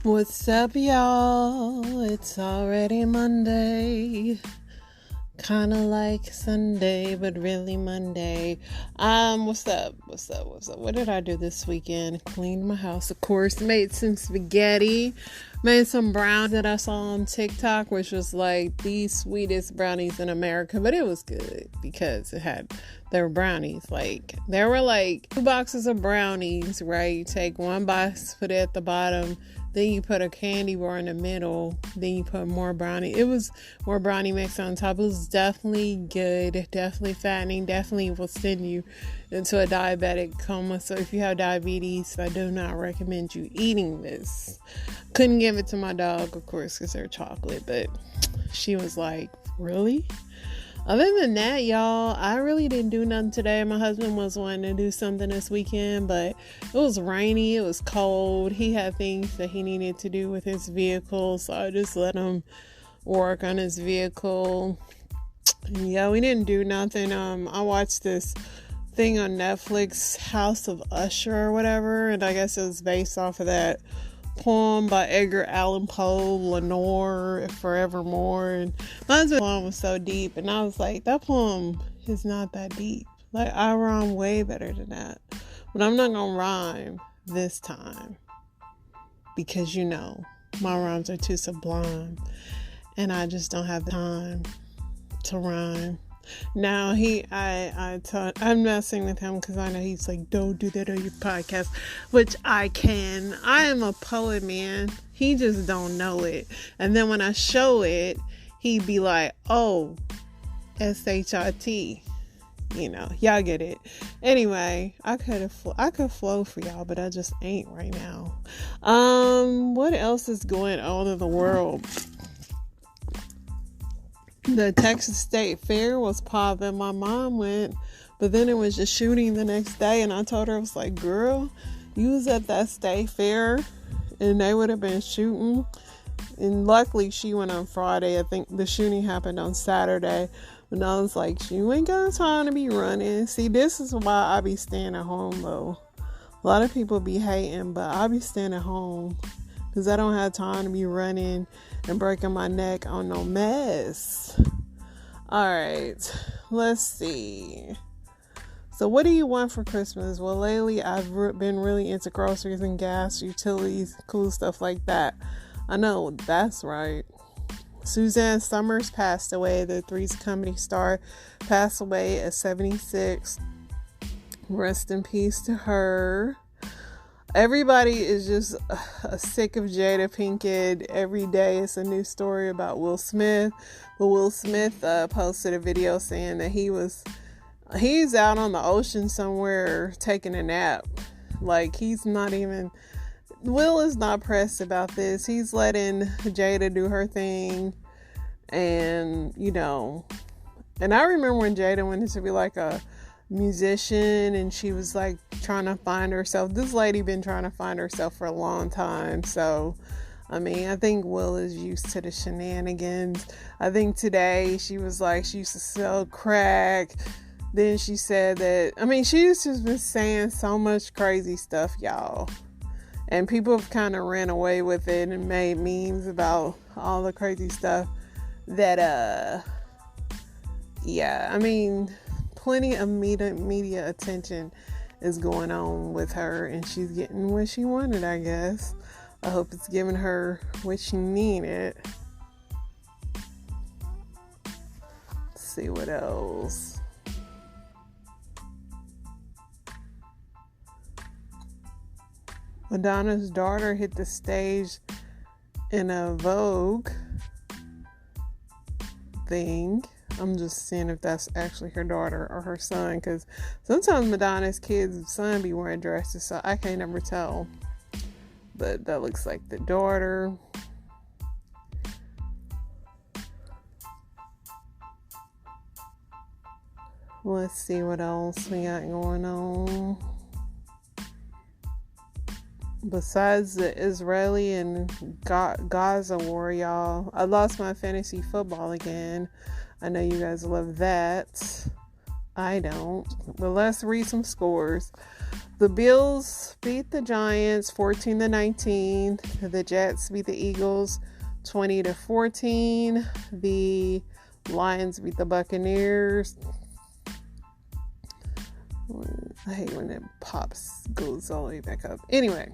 What's up, y'all? It's already Monday. Kind of like Sunday, but really Monday. What's up? What did I do this weekend? Cleaned my house, of course. Made some spaghetti. Made some brownies that I saw on TikTok, which was like the sweetest brownies in America. But it was good because they were brownies. Like, there were like 2 boxes of brownies, right? You take one box, put it at the bottom. Then you put a candy bar in the middle. Then you put more brownie. It was more brownie mix on top. It was definitely good. Definitely fattening. Definitely will send you into a diabetic coma. So if you have diabetes, I do not recommend you eating this. Couldn't give it to my dog, of course, because they're chocolate. But she was like, really? Other than that, y'all, I really didn't do nothing today. My husband was wanting to do something this weekend, but it was rainy, it was cold. He had things that he needed to do with his vehicle, so I just let him work on his vehicle. And yeah, we didn't do nothing. I watched this thing on Netflix, House of Usher or whatever, and I guess it was based off of that poem by Edgar Allan Poe, Lenore Forevermore. And my husband's poem was so deep, and I was like, that poem is not that deep. Like, I rhyme way better than that, but I'm not gonna rhyme this time because my rhymes are too sublime and I just don't have the time to rhyme. Now I'm messing with him because I know he's like, don't do that on your podcast, which I can. I am a poet, man. He just don't know it. And then when I show it, he'd be like, oh, SHIT. Y'all get it. Anyway, I could flow for y'all, but I just ain't right now. What else is going on in the world? The Texas State Fair was popping. My mom went, but then it was just shooting the next day. And I told her, I was like, girl, you was at that state fair and they would have been shooting. And luckily she went on Friday. I think the shooting happened on Saturday. And I was like, you ain't got time to be running. See, this is why I be staying at home, though. A lot of people be hating, but I be staying at home because I don't have time to be running and breaking my neck on no mess. Alright, let's see. So what do you want for Christmas? Well, lately I've been really into groceries and gas, utilities, cool stuff like that. I know, that's right. Suzanne Summers passed away. The Three's Comedy star passed away at 76. Rest in peace to her. Everybody is just sick of Jada Pinkett. Every day it's a new story about Will Smith. But Will Smith posted a video saying that he's out on the ocean somewhere taking a nap. Like, Will is not pressed about this. He's letting Jada do her thing. And, and I remember when Jada wanted to be like a musician and she was like trying to find herself. This lady been trying to find herself for a long time. So I think Will is used to the shenanigans. I think today she was like, she used to sell crack. Then she said that, she's just been saying so much crazy stuff, y'all, and people have kind of ran away with it and made memes about all the crazy stuff that plenty of media attention is going on with her, and she's getting what she wanted, I guess. I hope it's giving her what she needed. Let's see what else. Madonna's daughter hit the stage in a Vogue thing. I'm just seeing if that's actually her daughter or her son, because sometimes Madonna's kids' son be wearing dresses, so I can't ever tell. But that looks like the daughter. Let's see what else we got going on. Besides the Israeli and Gaza war, y'all, I lost my fantasy football again. I know you guys love that. I don't. But let's read some scores. The Bills beat the Giants 14-19. The Jets beat the Eagles 20-14. The Lions beat the Buccaneers. I hate when it goes all the way back up. Anyway,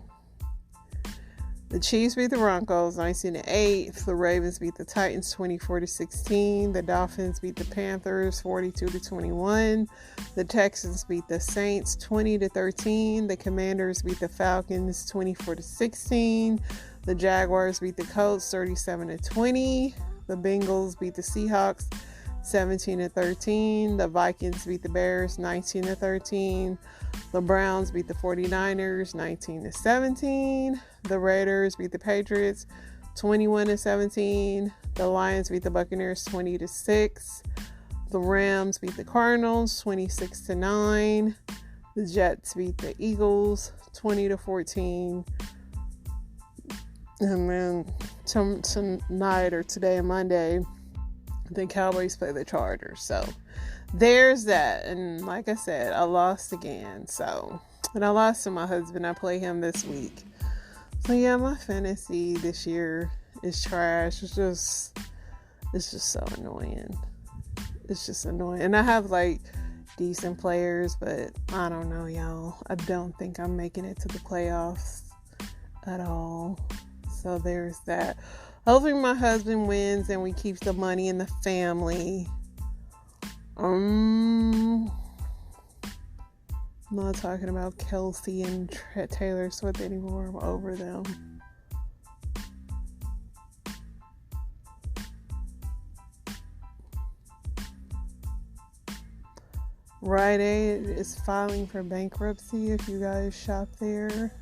the Chiefs beat the Broncos 19-8. The Ravens beat the Titans 24-16. The Dolphins beat the Panthers 42-21. The Texans beat the Saints 20-13. The Commanders beat the Falcons 24-16. The Jaguars beat the Colts 37-20. The Bengals beat the Seahawks 17-13. The Vikings beat the Bears 19-13. The Browns beat the 49ers 19-17. The Raiders beat the Patriots 21-17. The Lions beat the Buccaneers 20-6. The Rams beat the Cardinals 26-9. The Jets beat the Eagles 20-14. And then tonight or today, Monday, the Cowboys play the Chargers. So there's that. And like I said, I lost again. And I lost to my husband. I play him this week. So yeah, my fantasy this year is trash. It's just so annoying. It's just annoying. And I have like decent players, but I don't know, y'all. I don't think I'm making it to the playoffs at all. So there's that. Hopefully my husband wins and we keep the money in the family. I'm not talking about Kelsey and Taylor Swift anymore. I'm over them. Rite Aid is filing for bankruptcy if you guys shop there.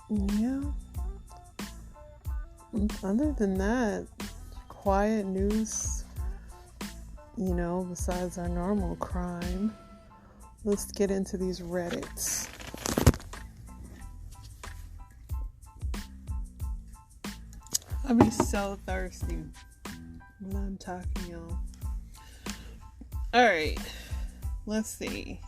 Yeah. Other than that, quiet news, besides our normal crime. Let's get into these Reddits. I'll be so thirsty when I'm talking, y'all. Alright, let's see.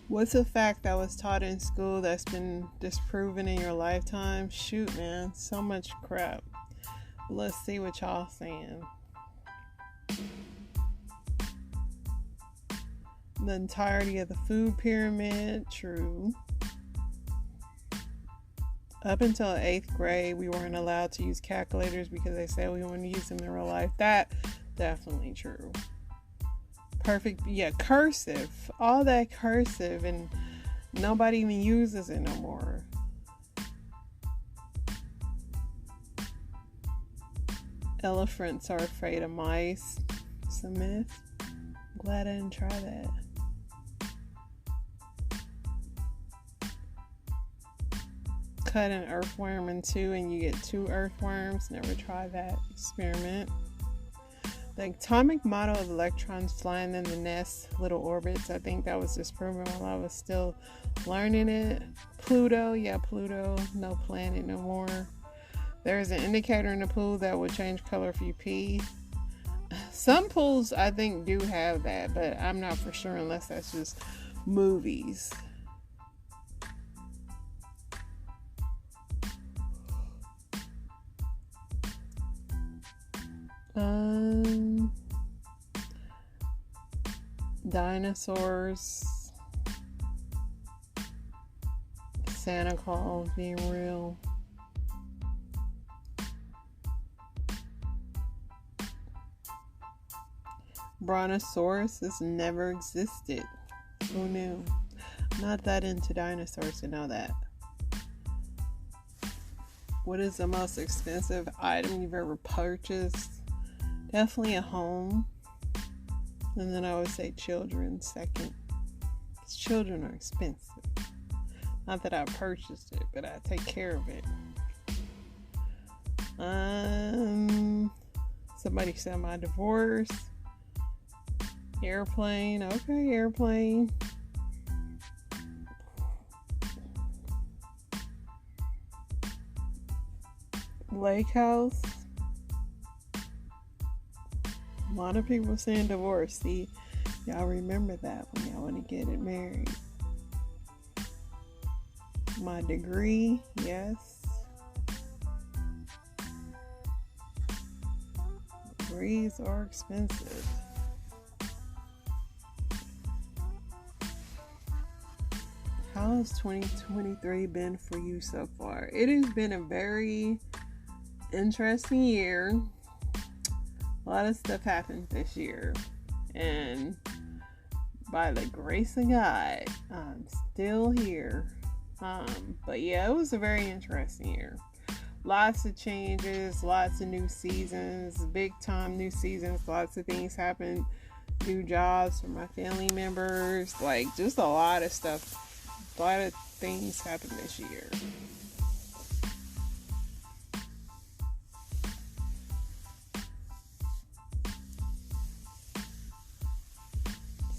What's a fact that was taught in school that's been disproven in your lifetime? Shoot, man, so much crap. Let's see what y'all saying. The entirety of the food pyramid, true. Up until 8th grade, we weren't allowed to use calculators because they said we wouldn't use them in real life. That, definitely true. Perfect, yeah, cursive. All that cursive, and nobody even uses it no more. Elephants are afraid of mice. It's a myth. I'm glad I didn't try that. Cut an earthworm in two and you get 2 earthworms. Never try that experiment. The atomic model of electrons flying in the nest, little orbits, I think that was disproven while I was still learning it. Pluto, no planet no more. There's an indicator in the pool that will change color if you pee. Some pools I think do have that, but I'm not for sure unless that's just movies. Dinosaurs, Santa Claus being real. Brontosaurus has never existed. Who knew? Not that into dinosaurs to know that. What is the most expensive item you've ever purchased? Definitely a home. And then I would say children second. Because children are expensive. Not that I purchased it, but I take care of it. Somebody said my divorce. Airplane. Okay, airplane. Lake House. A lot of people saying divorce. See, y'all remember that when y'all want to get it married. My degree, yes. Degrees are expensive. How has 2023 been for you so far? It has been a very interesting year. A lot of stuff happened this year. And by the grace of God, I'm still here. But yeah, it was a very interesting year. Lots of changes, lots of new seasons, big time new seasons, lots of things happened. New jobs for my family members, like just a lot of stuff. A lot of things happened this year.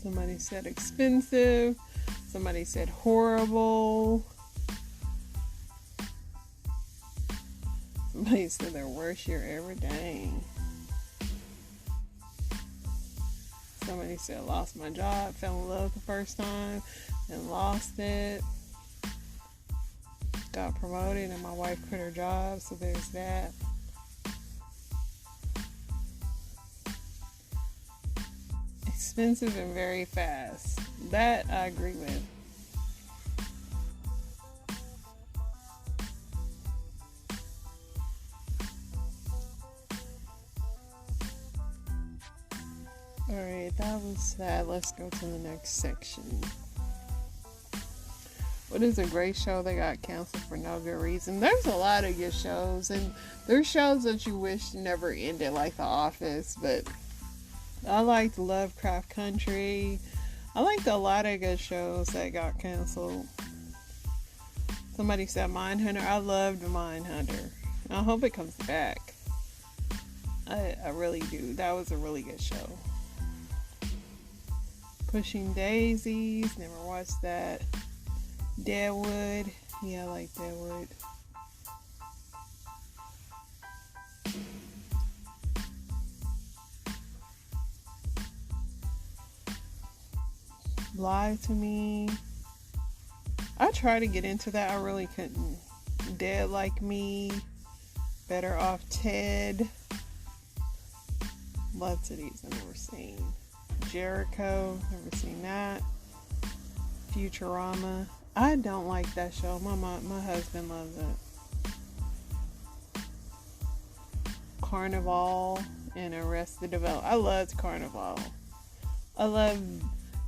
Somebody said expensive. Somebody said horrible. Somebody said their worst year ever. Dang. Somebody said lost my job, fell in love the first time, and lost it. Got promoted and my wife quit her job, so there's that. Expensive and very fast. That I agree with. Alright, that was that. Let's go to the next section. What is a great show that got canceled for no good reason? There's a lot of good shows, and there's shows that you wish never ended, like The Office, but I liked Lovecraft Country. I liked a lot of good shows that got canceled. Somebody said Mindhunter. I loved Mindhunter. I hope it comes back. I really do. That was a really good show. Pushing Daisies. Never watched that. Deadwood. Yeah, I like Deadwood. Lie to Me. I tried to get into that. I really couldn't. Dead Like Me. Better Off Ted. Lots of these I've never seen. Jericho. Never seen that. Futurama. I don't like that show. My husband loves it. Carnival and Arrested Development. I loved Carnival. I love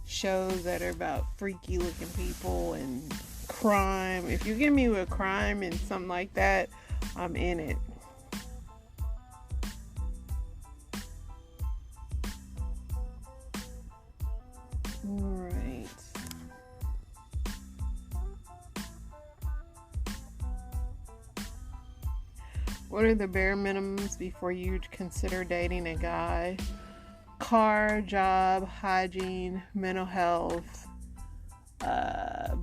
shows that are about freaky looking people and crime. If you give me a crime and something like that, I'm in it. Alright. What are the bare minimums before you consider dating a guy? Car, job, hygiene, mental health,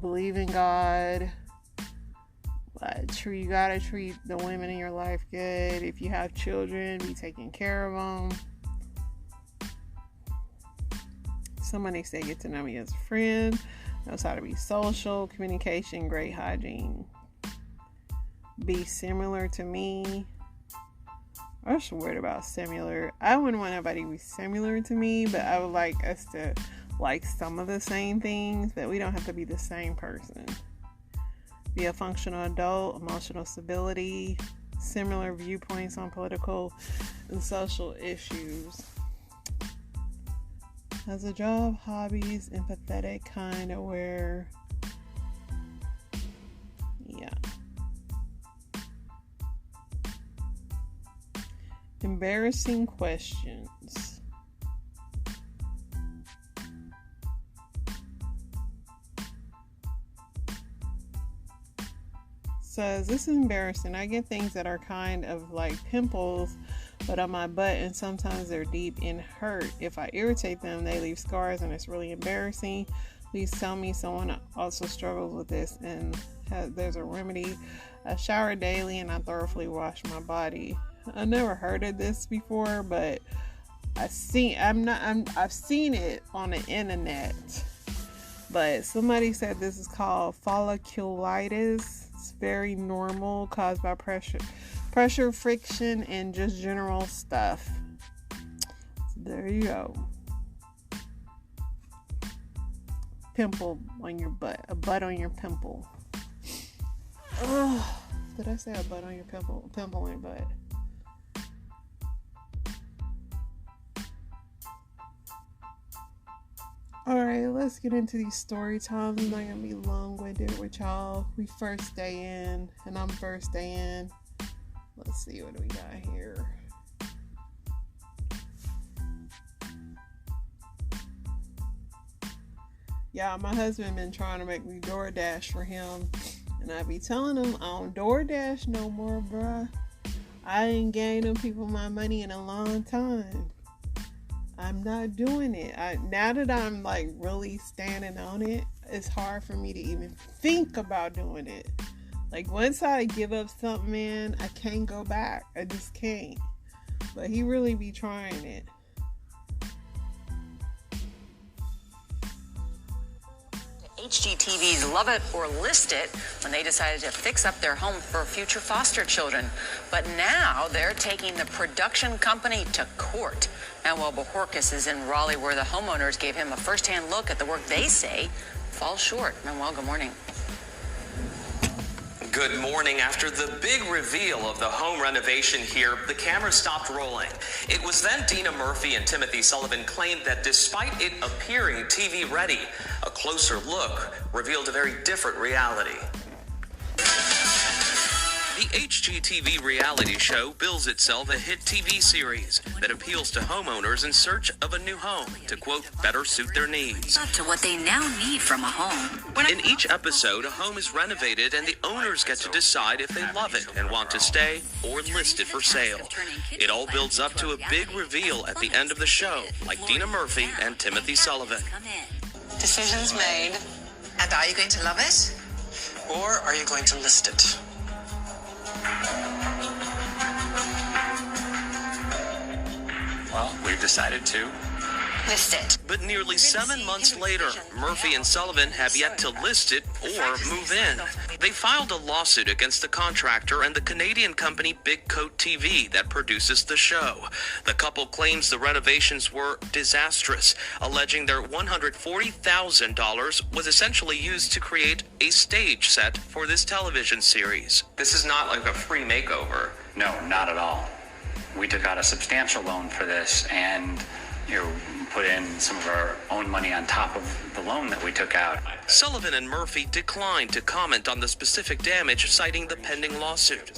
believe in God. You gotta treat the women in your life good. If you have children, be taking care of them. Somebody say get to know me as a friend. Knows how to be social, communication, great hygiene. Be similar to me. I'm just worried about similar. I wouldn't want nobody to be similar to me, but I would like us to like some of the same things, but we don't have to be the same person. Be a functional adult, emotional stability, similar viewpoints on political and social issues. Has a job, hobbies, empathetic, kind, aware. Yeah. Embarrassing questions. Says, this is embarrassing. I get things that are kind of like pimples, but on my butt, and sometimes they're deep and hurt. If I irritate them, they leave scars, and it's really embarrassing. Please tell me someone also struggles with this and there's a remedy. I shower daily and I thoroughly wash my body. I never heard of this before, but I've seen it on the internet. But somebody said this is called folliculitis. It's very normal, caused by pressure, friction, and just general stuff. So there you go. Pimple on your butt. A butt on your pimple. Ugh. Did I say a butt on your pimple? Pimple on your butt. Alright, let's get into these story times. I'm not gonna be long-winded with y'all. We first day in, and I'm first day in. Let's see what we got here. Yeah, my husband been trying to make me DoorDash for him, and I be telling him I don't DoorDash no more, bruh. I ain't gave them people my money in a long time. I'm not doing it. Now that I'm like really standing on it, it's hard for me to even think about doing it. Like once I give up something, man, I can't go back. I just can't. But he really be trying it. HGTV's Love It or List It when they decided to fix up their home for future foster children. But now they're taking the production company to court. Manuel Bojorquez is in Raleigh, where the homeowners gave him a first-hand look at the work they say falls short. Manuel, good morning. Good morning. After the big reveal of the home renovation here, the camera stopped rolling. It was then Dina Murphy and Timothy Sullivan claimed that despite it appearing TV ready, a closer look revealed a very different reality. The HGTV reality show bills itself a hit TV series that appeals to homeowners in search of a new home to, quote, better suit their needs. Up to what they now need from a home. In each episode, a home is renovated and the owners get to decide if they love it and want to stay or list it for sale. It all builds up to a big reveal at the end of the show, like Dina Murphy and Timothy Sullivan. Decisions made. And are you going to love it? Or are you going to list it? Well, we've decided to List it. But nearly 7 months later, Murphy and Sullivan have yet to list it or move in. They filed a lawsuit against the contractor and the Canadian company Big Coat TV that produces the show. The couple claims the renovations were disastrous, alleging their $140,000 was essentially used to create a stage set for this television series. This is not like a free makeover. No, not at all. We took out a substantial loan for this and, put in some of our own money on top of the loan that we took out. Sullivan and Murphy declined to comment on the specific damage, citing the pending lawsuit.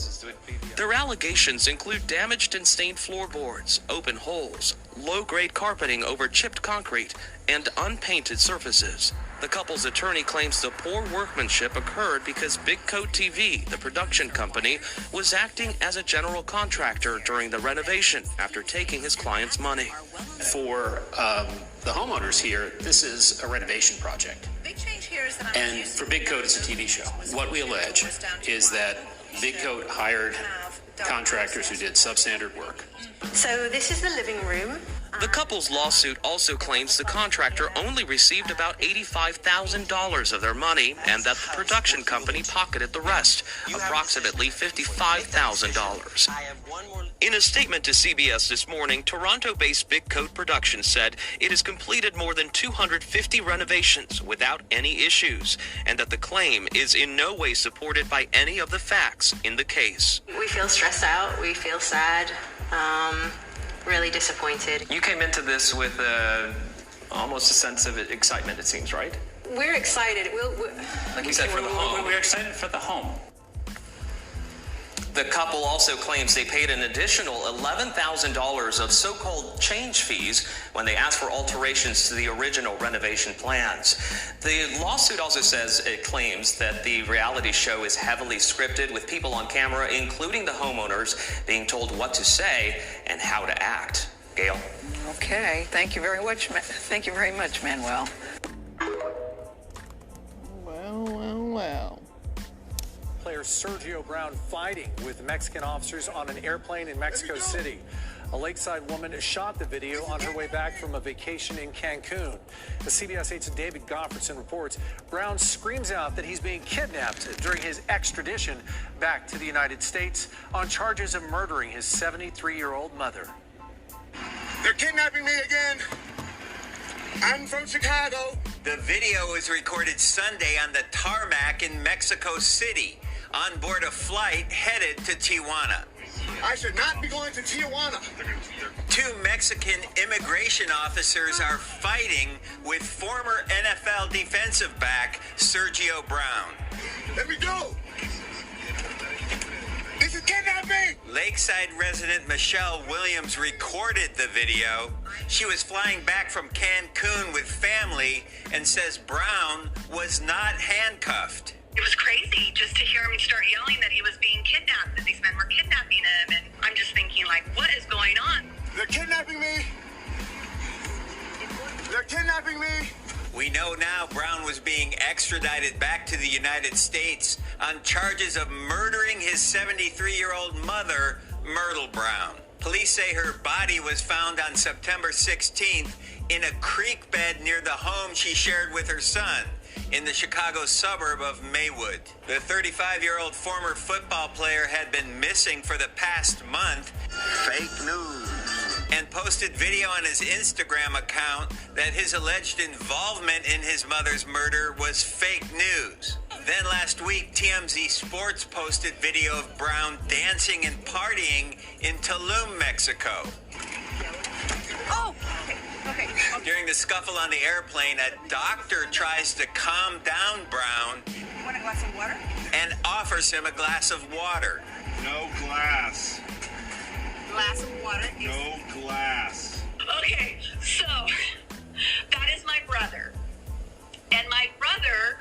Their allegations include damaged and stained floorboards, open holes, low-grade carpeting over chipped concrete, and unpainted surfaces. The couple's attorney claims the poor workmanship occurred because Big Coat TV, the production company, was acting as a general contractor during the renovation after taking his client's money. For the homeowners here, this is a renovation project. And for Big Coat, it's a TV show. What we allege is that Big Coat hired contractors who did substandard work. So this is the living room. The couple's lawsuit also claims the contractor only received about $85,000 of their money and that the production company pocketed the rest, approximately $55,000. In a statement to CBS this morning, Toronto-based Big Coat Productions said it has completed more than 250 renovations without any issues, and that the claim is in no way supported by any of the facts in the case. We feel stressed out. We feel sad. Really disappointed. You came into this with almost a sense of excitement, it seems, right? We're excited. Like you said, for the home. We're excited for the home. The couple also claims they paid an additional $11,000 of so-called change fees when they asked for alterations to the original renovation plans. The lawsuit also says it claims that the reality show is heavily scripted with people on camera, including the homeowners, being told what to say and how to act. Gail? Okay, thank you very much. Thank you very much, Manuel. Sergio Brown fighting with Mexican officers on an airplane in Mexico City. A Lakeside woman shot the video on her way back from a vacation in Cancun. The CBS 8's David Goffredson reports Brown screams out that he's being kidnapped during his extradition back to the United States on charges of murdering his 73-year-old mother. They're kidnapping me again. I'm from Chicago. The video was recorded Sunday on the tarmac in Mexico City on board a flight headed to Tijuana. I should not be going to Tijuana. 2 Mexican immigration officers are fighting with former NFL defensive back Sergio Brown. Let me go. This is kidnapping. Lakeside resident Michelle Williams recorded the video. She was flying back from Cancun with family and says Brown was not handcuffed. It was crazy just to hear him start yelling that he was being kidnapped, that these men were kidnapping him. And I'm just thinking, like, what is going on? They're kidnapping me. They're kidnapping me. We know now Brown was being extradited back to the United States on charges of murdering his 73-year-old mother, Myrtle Brown. Police say her body was found on September 16th in a creek bed near the home she shared with her son in the Chicago suburb of Maywood. The 35-year-old former football player had been missing for the past month. Fake news. And posted video on his Instagram account that his alleged involvement in his mother's murder was fake news. Then last week, TMZ Sports posted video of Brown dancing and partying in Tulum, Mexico. Oh, okay. During the scuffle on the airplane, a doctor tries to calm down Brown. Want a glass of water? And offers him a glass of water. No glass. Glass of water? No glass. Okay, so that is my brother. And my brother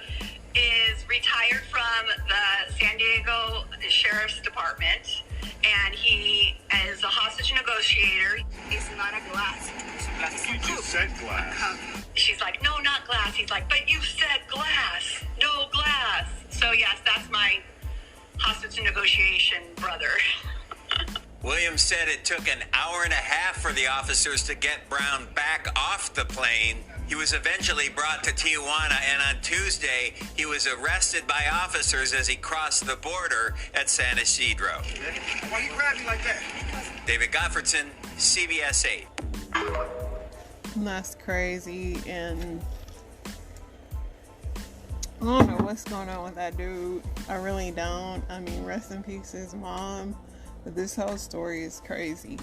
is retired from the San Diego Sheriff's Department. And he is a hostage negotiator. It's not a glass. You just said glass. She's like, no, not glass. He's like, but you said glass. No glass. So yes, that's my hostage negotiation brother. Williams said it took an hour and a half for the officers to get Brown back off the plane. He was eventually brought to Tijuana, and on Tuesday, he was arrested by officers as he crossed the border at San Isidro. Why you grab me like that? David Goffredson, CBS 8. That's crazy, and I don't know what's going on with that dude. I really don't. I mean, rest in peace his mom. But this whole story is crazy.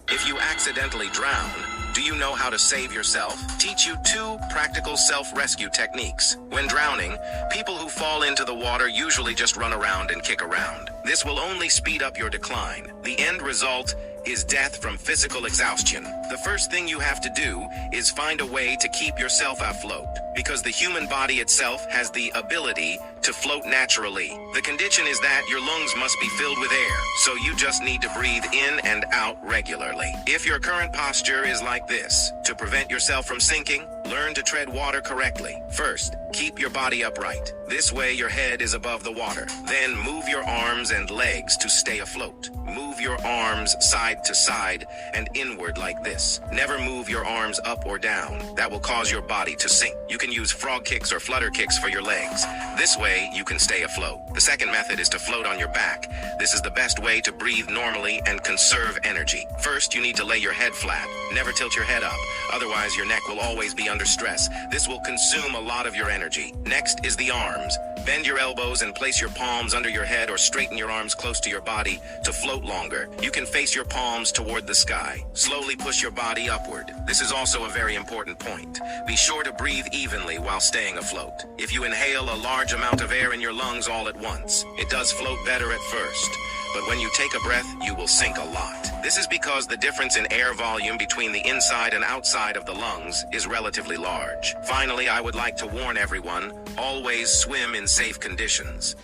If you accidentally drown, do you know how to save yourself? Teach you 2 practical self-rescue techniques. When drowning, people who fall into the water usually just run around and kick around. This will only speed up your decline. The end result is death from physical exhaustion. The first thing you have to do is find a way to keep yourself afloat, because the human body itself has the ability to float naturally. The condition is that your lungs must be filled with air, so you just need to breathe in and out regularly. If your current posture is like this, to prevent yourself from sinking, learn to tread water correctly. First, keep your body upright. This way your head is above the water. Then move your arms and legs to stay afloat. Move your arms side to side and inward like this. Never move your arms up or down. That will cause your body to sink. You can use frog kicks or flutter kicks for your legs. This way you can stay afloat. The second method is to float on your back. This is the best way to breathe normally and conserve energy. First, you need to lay your head flat. Never tilt your head up. Otherwise, your neck will always be under stress. This will consume a lot of your energy. Next is the arms. Bend your elbows and place your palms under your head or straighten your arms close to your body to float longer. You can face your palms toward the sky. Slowly push your body upward. This is also a very important point. Be sure to breathe evenly while staying afloat. If you inhale a large amount of air in your lungs all at once, it does float better at first. But when you take a breath, you will sink a lot. This is because the difference in air volume between the inside and outside of the lungs is relatively large. Finally, I would like to warn everyone, always swim in safe conditions.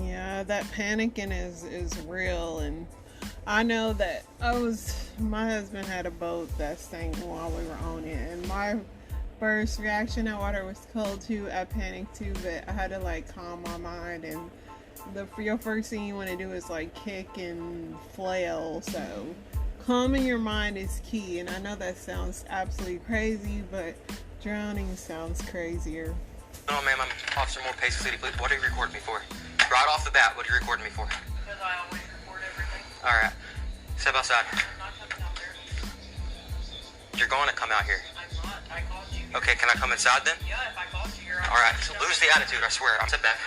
Yeah, that panicking is real, and I know that my husband had a boat that sank while we were on it, and my first reaction, that water was cold too. I panicked too, but I had to like calm my mind. And your first thing you want to do is like kick and flail. So calming your mind is key. And I know that sounds absolutely crazy, but drowning sounds crazier. No, ma'am, I'm Officer Moore, Pace City Police. What are you recording me for? Right off the bat, what are you recording me for? Because I always record everything. All right. Step outside. I'm not coming out there. You're going to come out here. I'm not. I called you here. Okay, can I come inside then? Yeah, if I called you here. All right, so lose the attitude, I swear. I'll sit back.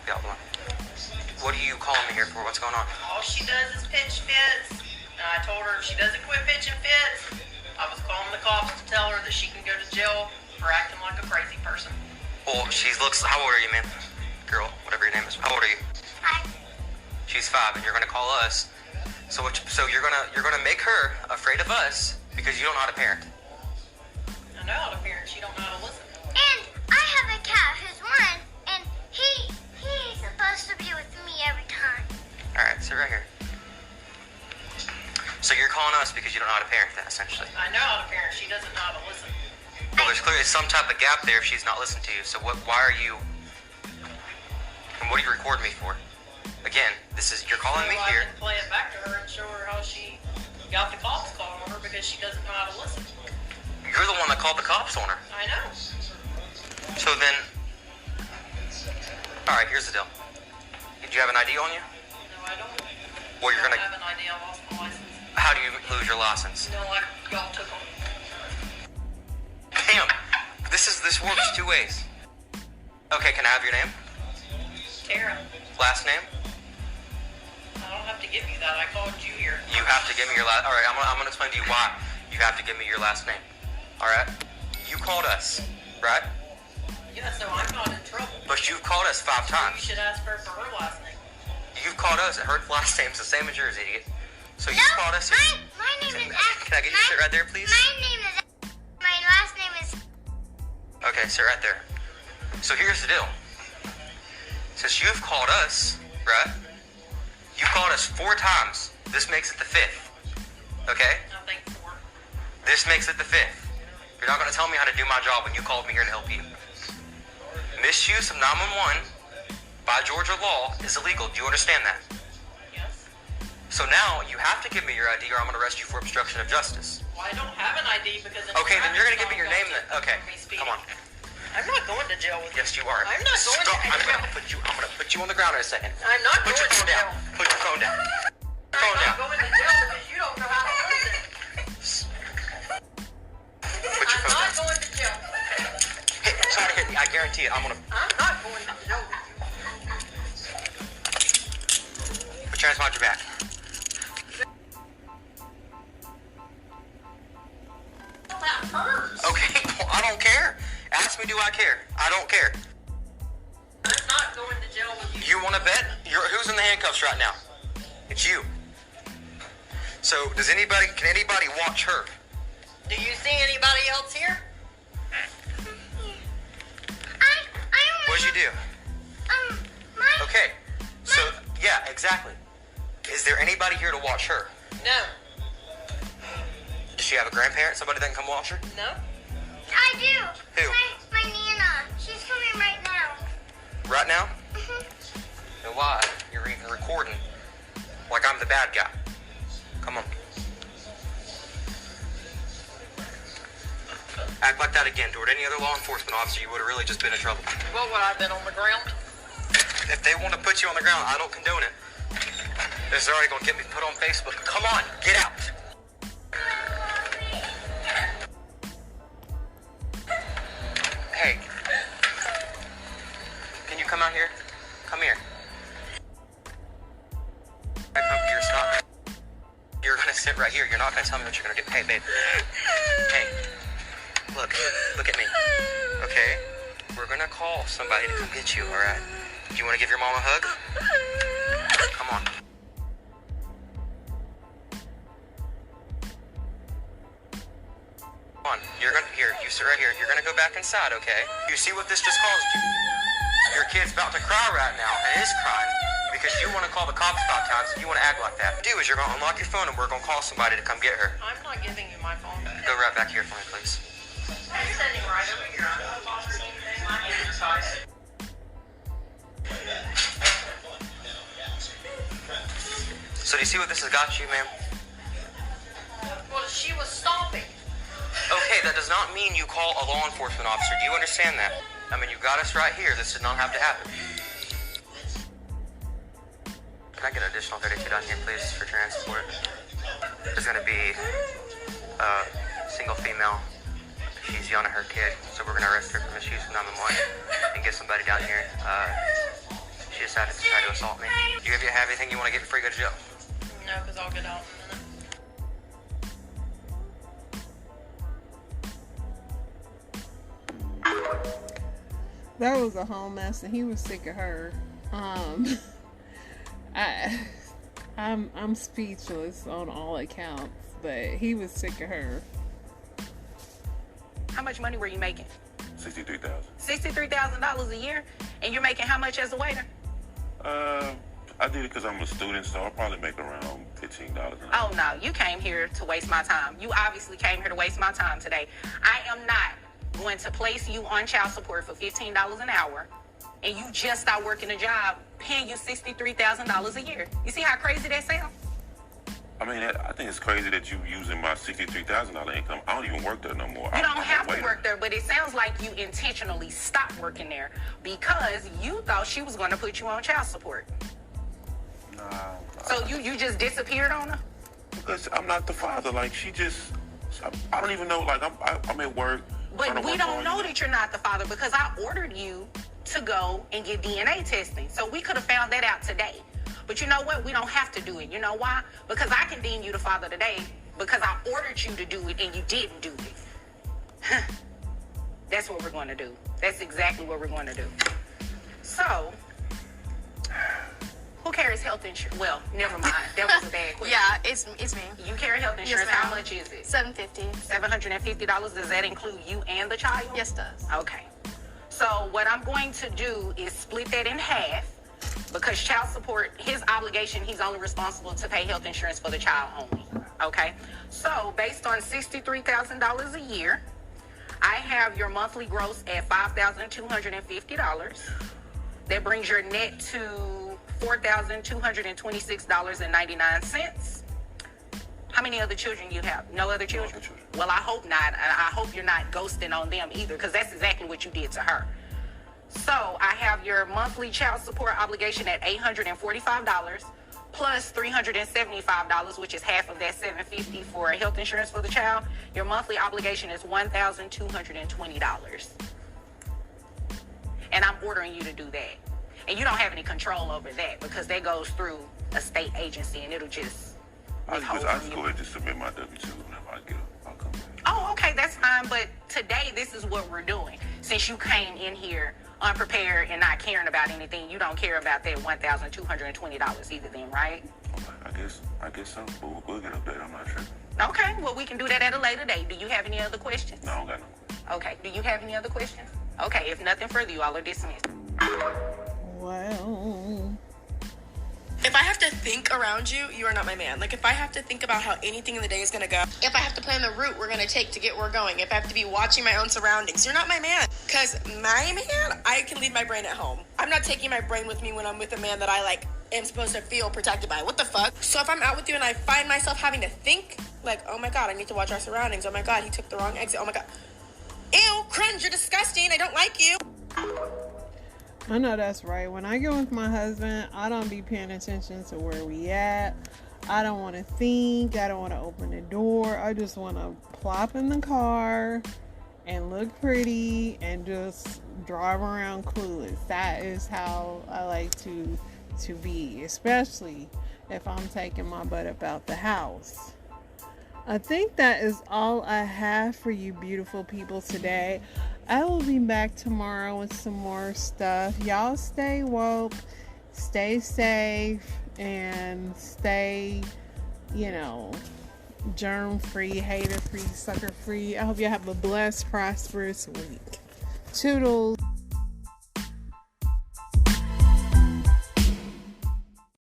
Yeah, hold on. What are you calling me here for? What's going on? All she does is pitch fits. And I told her if she doesn't quit pitching fits, I was calling the cops to tell her that she can go to jail for acting like a crazy person. Well, how old are you, ma'am? Girl, whatever your name is. How old are you? 5. She's 5, and you're gonna call us. So you're gonna make her afraid of us because you don't know how to parent. I know how to parent. She don't know how to listen. And I have a cat who's 1, and he's supposed to be with me every time. All right, sit right here. So you're calling us because you don't know how to parent that, essentially. I know how to parent. She doesn't know how to listen. Well, there's clearly some type of gap there if she's not listening to you. So why are you, and what are you recording me for? Again, you're calling me here. I can play it back to her and show her how she got the cops calling on her because she doesn't know how to listen. You're the one that called the cops on her. I know. So then, all right, here's the deal. Do you have an ID on you? No, I don't. Well, you're gonna. I don't have an ID. I lost my license. How do you lose your license? No, like y'all took them. Damn, this works 2 ways. Okay, can I have your name? Tara. Last name? I don't have to give you that. I called you here. You have to give me your last. All right, I'm gonna explain to you why you have to give me your last name. All right, you called us, right? Yeah, so I'm not in trouble. But you've called us 5 times. You should ask her for her last name. You've called us, and her last name's the same as yours, idiot. So you called us. My name is. Can I get you to sit right there, please? My last name is. Okay, sit right there. So here's the deal. Since you've called us, right? You called us 4 times. This makes it the 5th. Okay? I think 4. This makes it the 5th. You're not going to tell me how to do my job when you called me here to help you. Misuse of 911 by Georgia law is illegal. Do you understand that? Yes. So now you have to give me your ID or I'm going to arrest you for obstruction of justice. Well, I don't have an ID because. Okay, then you're going to give me your name then. Okay, come on. I'm not going to jail with you. Yes, you are. I'm not going to jail. I'm going to put you on the ground in a second. I'm not Put going your phone to jail. down. Put your phone down. Phone down. I'm not going to jail because you don't know how to listen. Put your phone down. I'm not going to jail. Try to hit me. I guarantee it. I'm not going to jail with you. Put your hands behind your back. That hurts. Okay, well, I don't care. Ask me, do I care? I don't care. I'm not going to jail with you. You want to bet? Who's in the handcuffs right now? It's you. So, can anybody watch her? Do you see anybody else here? What'd you do? Okay, so, yeah, exactly. Is there anybody here to watch her? No. Does she have a grandparent? Somebody that can come watch her? No. I do. Who? My Nana. She's coming right now. Right now? No lie. You're even recording like I'm the bad guy. Come on. Act like that again toward any other law enforcement officer, you would have really just been in trouble. What would I have been on the ground? If they want to put you on the ground, I don't condone it. This is already going to get me put on Facebook. Come on, get out. Hey. Can you come out here? Come here. You're going to sit right here. You're not going to tell me what you're going to do. Hey, babe. Hey. Look at me. Okay? We're going to call somebody to come get you, all right? Do you want to give your mom a hug? Come on. Come on. You sit right here. You're going to go back inside, okay? You see what this just caused you? Your kid's about to cry right now and is crying because you want to call the cops about times and you want to act like that. What you do is you're going to unlock your phone and we're going to call somebody to come get her. I'm not giving you my phone. Go right back here for me, please. I'm sitting right over here. I'm not bothering anything. My hands are tied. So do you see what this has got you, ma'am? Well, she was stomping. Okay, that does not mean you call a law enforcement officer. Do you understand that? I mean, you got us right here. This did not have to happen. Can I get an additional 32 down here, please, for transport? There's going to be a single female. She's yelling at her kid, so we're going to arrest her for misuse of 911 and get somebody down here. She decided to try to assault me. Do you have anything you want to get before you go to jail? No, because I'll get out in a minute. That was a whole mess, and he was sick of her. I'm speechless on all accounts, but he was sick of her. How much money were you making? $63,000. $63,000 a year, and you're making how much as a waiter? I did it because I'm a student, so I'll probably make around $15 an hour. Oh no, you came here to waste my time. You obviously came here to waste my time today. I am not going to place you on child support for $15 an hour, and you just start working a job paying you $63,000 a year. You see how crazy that sounds? I mean, I think it's crazy that you using my $63,000 income. I don't even work there no more. You don't have to work there, but it sounds like you intentionally stopped working there because you thought she was going to put you on child support. Nah. So you just disappeared on her? Because I'm not the father. Like, I don't even know. Like, I'm at work. But we don't know that you're not the father because I ordered you to go and get DNA testing. So we could have found that out today. But you know what? We don't have to do it. You know why? Because I can deem you the father today because I ordered you to do it and you didn't do it. That's what we're going to do. That's exactly what we're going to do. So, who carries health insurance? Well, never mind. That was a bad question. Yeah, it's me. You carry health insurance. Yes, how much is it? $750. $750. Does that include you and the child? Yes, it does. Okay. So what I'm going to do is split that in half because child support, his obligation, he's only responsible to pay health insurance for the child only. Okay. So based on $63,000 a year, I have your monthly gross at $5,250. That brings your net to $4,226.99. How many other children you have? No other children? No other children. Well, I hope not. I hope you're not ghosting on them either, because that's exactly what you did to her. So I have your monthly child support obligation at $845 plus $375, which is half of that $750 for health insurance for the child. Your monthly obligation is $1,220. And I'm ordering you to do that. And you don't have any control over that because that goes through a state agency and it'll just... I just go ahead and submit my W-2 whenever I get them. I'll come back. Oh, okay, that's fine. But today, this is what we're doing. Since you came in here unprepared and not caring about anything, you don't care about that $1,220 either then, right? Okay, I guess so. But we'll get up there. I'm not sure. Okay, well, we can do that at a later date. Do you have any other questions? No, I don't got no. Okay, do you have any other questions? Okay, if nothing further, you all are dismissed. Well... If I have to think around you, you are not my man. Like, if I have to think about how anything in the day is going to go, if I have to plan the route we're going to take to get where we're going, if I have to be watching my own surroundings, you're not my man. Because my man, I can leave my brain at home. I'm not taking my brain with me when I'm with a man that I, like, am supposed to feel protected by. What the fuck? So if I'm out with you and I find myself having to think, like, oh my God, I need to watch our surroundings. Oh my God, he took the wrong exit. Oh my God. Ew, cringe, you're disgusting. I don't like you. I know that's right. When I get with my husband, I don't be paying attention to where we at. I don't want to think. I don't want to open the door. I just want to plop in the car and look pretty and just drive around clueless. That is how I like to be, especially if I'm taking my butt up out the house. I think that is all I have for you beautiful people today. I will be back tomorrow with some more stuff. Y'all stay woke, stay safe, and stay, germ-free, hater-free, sucker-free. I hope you have a blessed, prosperous week. Toodles.